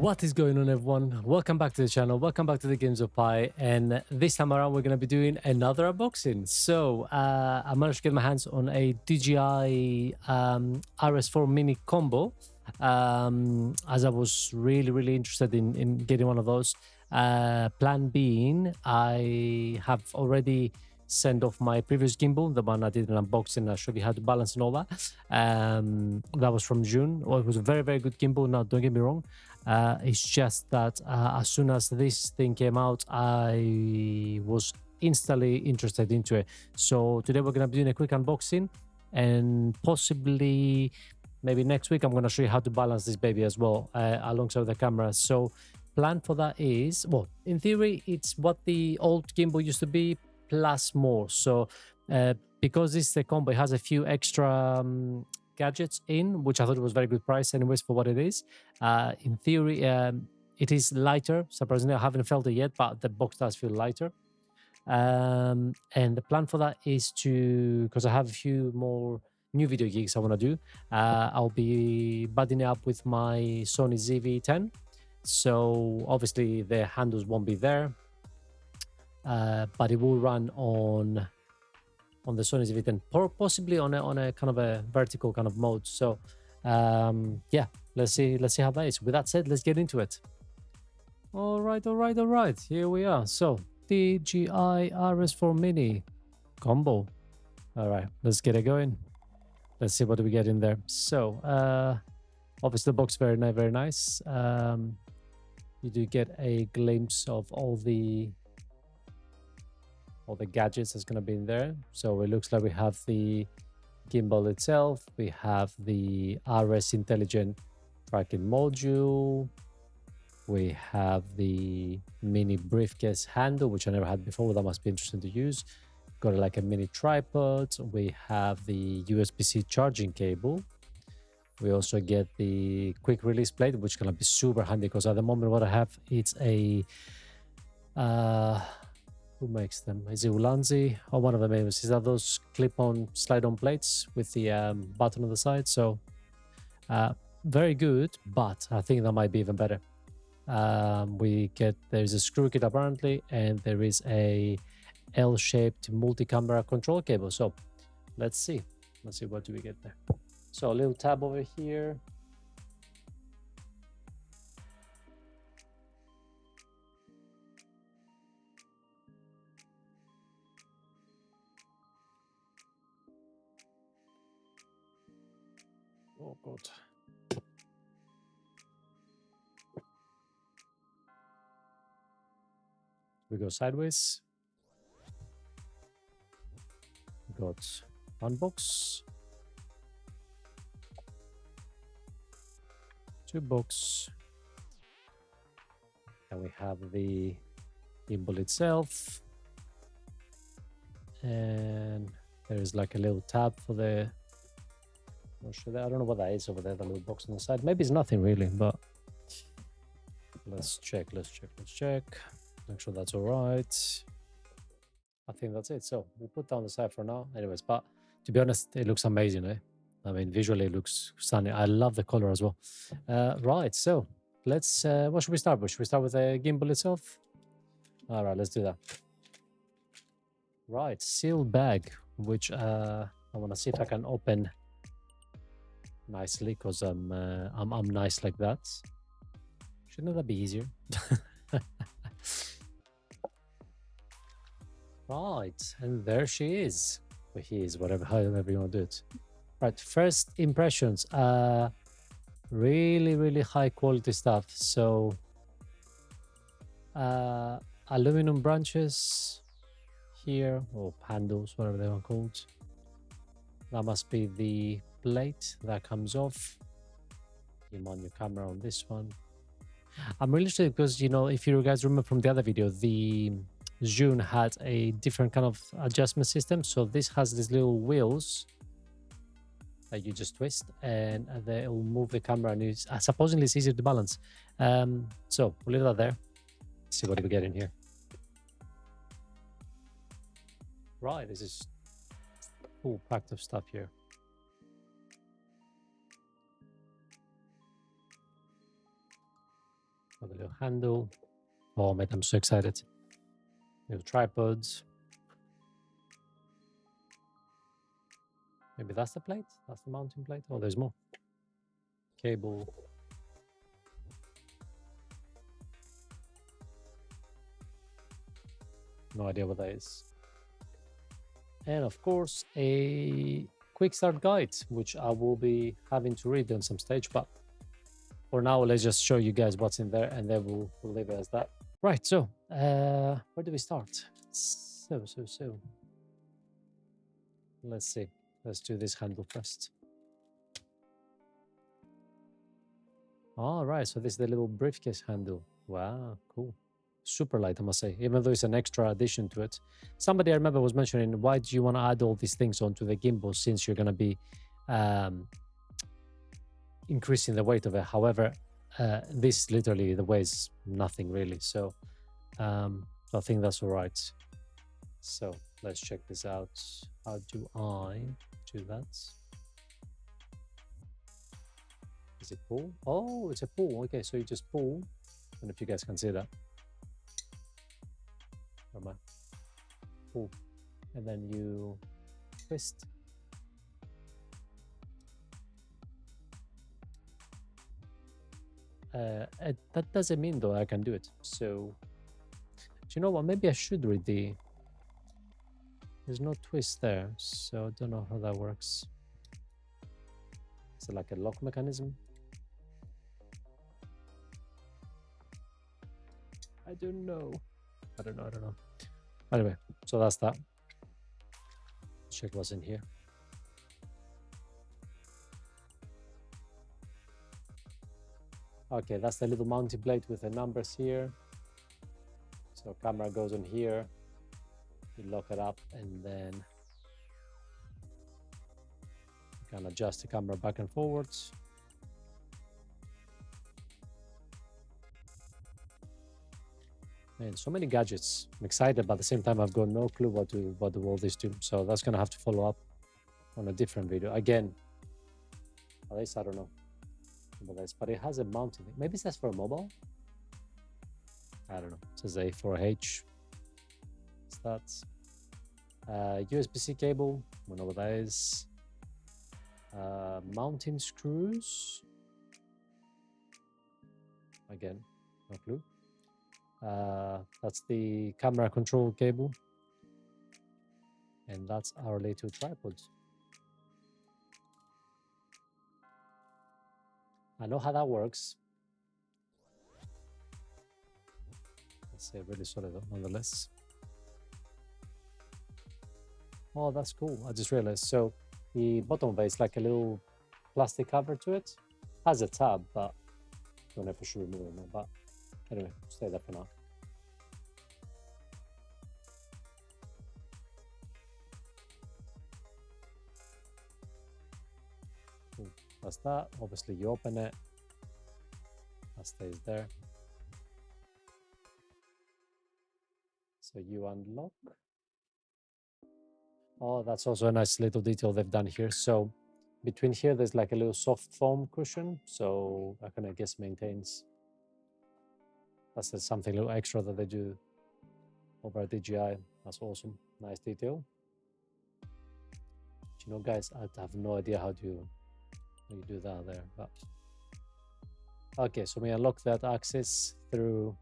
What is going on, everyone? Welcome back to the channel. Welcome back to the Games of Pi. And this time around, we're going to be doing another unboxing. So I managed to get my hands on a DJI RS4 Mini Combo, as I was really interested in getting one of those. Plan being, I have already sent off my previous gimbal, the one I did an unboxing. I showed you how to balance and all that. That was from June. Well, it was a very good gimbal. Now, don't get me wrong. It's just that as soon as this thing came out, I was instantly interested into it. So today we're going to be doing a quick unboxing, and possibly maybe next week I'm going to show you how to balance this baby as well alongside the camera. So plan for that is, well, in theory, it's what the old gimbal used to be plus more. So because this is a combo, it has a few extra gadgets in, which I thought it was very good price anyways for what it is. In theory, it is lighter. Surprisingly, I haven't felt it yet, but the box does feel lighter. And the plan for that is to, because I have a few more new video gigs I want to do, I'll be budding it up with my Sony ZV-10. So obviously the handles won't be there, but it will run on the Sony ZV-10, possibly on a kind of a vertical kind of mode. So yeah, let's see how that is. With that said, let's get into it. All right, here we are. So DJI RS4 Mini Combo. All right, let's get it going. Let's see what we get in there. So obviously the box very nice. You do get a glimpse of all the gadgets that's going to be in there. So it looks like we have the gimbal itself, we have the RS intelligent tracking module, we have the mini briefcase handle, which I never had before. That must be interesting to use. Got like a mini tripod. We have the USB-C charging cable. We also get the quick release plate, which is going to be super handy because at the moment what I have, it's a who makes them? Is it Ulanzi or one of the names? Is that those clip-on, slide-on plates with the button on the side? So very good, but I think that might be even better. There's a screw kit apparently, and there is a L-shaped multi-camera control cable. So let's see what do we get there. So a little tab over here. Oh God. We go sideways. We got one box, two box, and we have the gimbal itself, and there is like a little tab for the, I don't know what that is over there, the little box on the side. Maybe it's nothing really, but let's check. Make sure that's all right. I think that's it. So we'll put down the side for now anyways, but to be honest, it looks amazing, eh? I mean, visually it looks stunning. I love the color as well. Right, so let's, what should we start with? Should we start with the gimbal itself? All right, let's do that. Right, sealed bag, which I want to see if I can open nicely because I'm nice like that. Shouldn't that be easier? Right, and there she is. Or he is, however you want to do it. Right, first impressions. Really high quality stuff. So aluminum branches here, or handles, whatever they are called. That must be the plate that comes off. You mount your camera on this one. I'm really interested because, you know, if you guys remember from the other video, the June had a different kind of adjustment system. So this has these little wheels that you just twist, and they will move the camera, and supposedly it's easier to balance. So we'll leave that there. Let's see what we get in here. Right, this is full packed of stuff here. for the little handle. Oh, mate, I'm so excited. Little tripods. Maybe that's the plate? That's the mounting plate? Oh, there's more. Cable. No idea what that is. And of course, a quick start guide, which I will be having to read on some stage. But for now, let's just show you guys what's in there, and then we'll leave it as that. Right, so where do we start? So. Let's see. Let's do this handle first. All right, so this is the little briefcase handle. Wow, cool. Super light, I must say, even though it's an extra addition to it. Somebody I remember was mentioning, why do you want to add all these things onto the gimbal since you're going to be increasing the weight of it? However, this literally, the weighs nothing really. So I think that's all right. So let's check this out. How do I do that? Is it pull? Oh, it's a pull. Okay, so you just pull. I don't know if you guys can see that. Pull. And then you twist. That doesn't mean though I can do it. So, do you know what? Maybe I should read the... There's no twist there, so I don't know how that works. Is it like a lock mechanism? I don't know. I don't know. Anyway, so that's that. Check what's in here. Okay, that's the little mounting plate with the numbers here. So camera goes on here. You lock it up, and then you can adjust the camera back and forwards. Man, so many gadgets. I'm excited, but at the same time, I've got no clue what do all these do. So that's gonna have to follow up on a different video. Again, at least I don't know about this, but it has a mounting. Maybe it says for a mobile. I don't know. It says A4H. What's that? USB-C cable. I don't know what that is. Mounting screws. Again, no clue. That's the camera control cable, and that's our little tripods. I know how that works. Let's say really solid nonetheless. Oh, that's cool. I just realized. So the bottom of it is like a little plastic cover to it. Has a tab, but don't know if I should remove it now. But anyway, stay there for now. Cool. That's that. Obviously, you open it. That stays there. So you unlock. Oh, that's also a nice little detail they've done here. So between here, there's like a little soft foam cushion. So I can, I guess, maintains. That's something a little extra that they do over at DJI. That's awesome. Nice detail. But, you know, guys, I have no idea how you do that there. But okay, so we unlock that axis through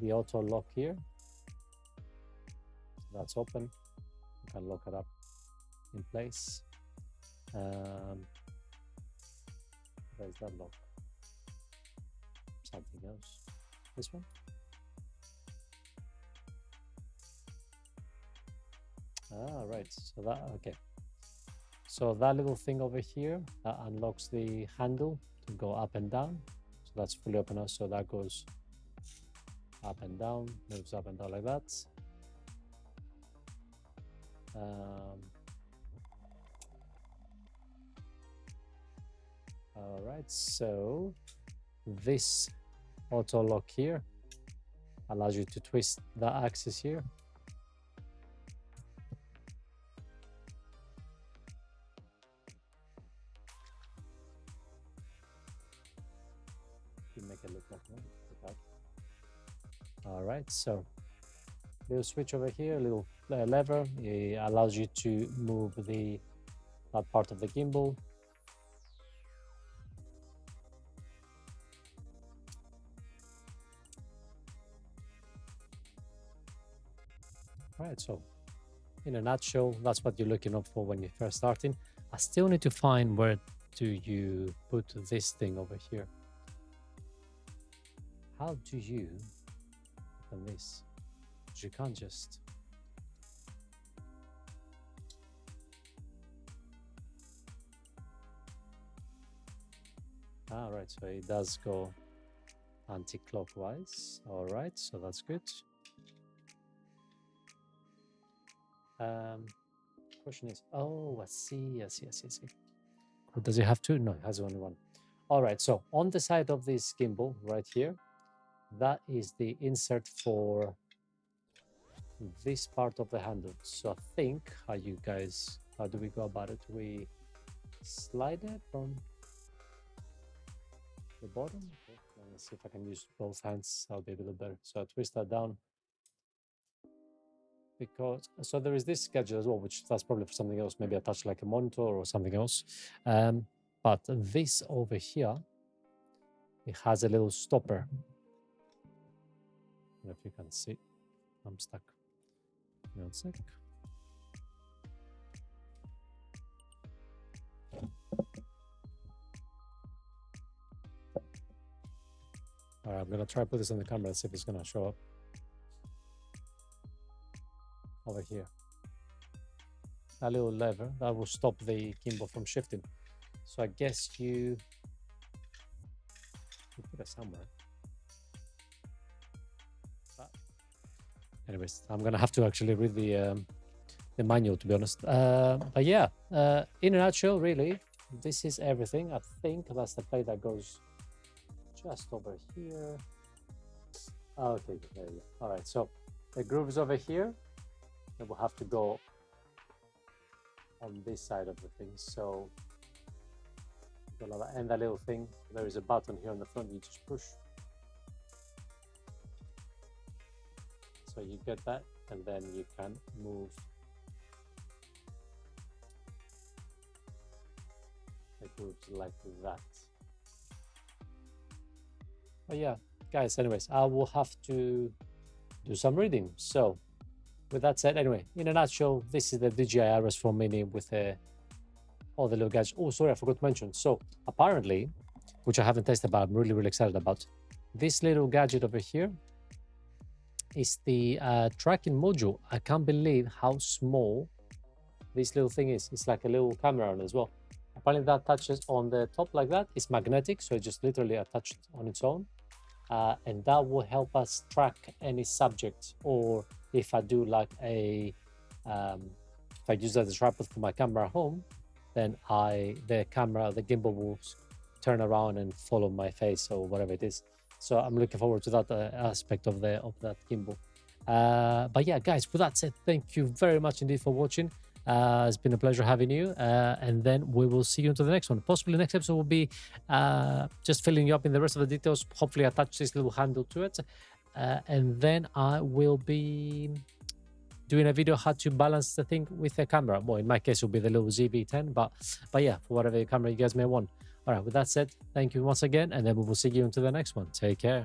the auto lock here. That's open. You can lock it up in place. Where's that lock? Something else. This one? Ah, right. So that, okay. So that little thing over here, that unlocks the handle to go up and down. So that's fully open now. So that goes up and down, moves up and down like that. All right, so this auto lock here allows you to twist the axis here. You make it look like that. right, so little switch over here, little lever. It allows you to move that part of the gimbal. Right, so in a nutshell, that's what you're looking up for when you're first starting. I still need to find where do you put this thing over here. How do you open this? You can't just... Ah, right, so it does go anti-clockwise. All right, so that's good. Question is, oh, I see. Does it have two? No, it has only one. All right, so on the side of this gimbal right here, that is the insert for this part of the handle. So I think, how do we go about it? We slide it from the bottom. Okay, let's see if I can use both hands. That'll be a little better. So I twist that down. Because so there is this schedule as well, which that's probably for something else, maybe attached like a monitor or something else. But this over here, it has a little stopper. I don't know if you can see. I'm stuck. Give me one sec. All right, I'm gonna try to put this on the camera and see if it's gonna show up. Over here, a little lever that will stop the gimbal from shifting. So I guess you put it somewhere. But anyways, I'm gonna have to actually read the manual, to be honest. But yeah, in a nutshell, really, this is everything. I think that's the plate that goes just over here. Okay, there you go. All right, so the groove is over here. It will have to go on this side of the thing. So and that little thing, there is a button here on the front, you just push. So you get that, and then you can move the grooves like that. But yeah, guys, anyways, I will have to do some reading. So with that said, anyway, in a nutshell, this is the DJI RS4 Mini with all the little gadgets. Oh, sorry, I forgot to mention. So apparently, which I haven't tested, but I'm really, really excited about, this little gadget over here is the tracking module. I can't believe how small this little thing is. It's like a little camera on it as well. Apparently that touches on the top like that. It's magnetic, so it just literally attached on its own. And that will help us track any subject, or if I do like if I use that as a tripod for my camera at home, then the gimbal will turn around and follow my face or whatever it is. So I'm looking forward to that aspect of that gimbal. But yeah, guys, with that said, thank you very much indeed for watching. It's been a pleasure having you, and then we will see you into the next one. Possibly the next episode will be just filling you up in the rest of the details. Hopefully attach this little handle to it, and then I will be doing a video how to balance the thing with the camera. Well, in my case, it will be the little ZV-10, but yeah, for whatever camera you guys may want. All right, with that said, thank you once again, and then we will see you into the next one. Take care.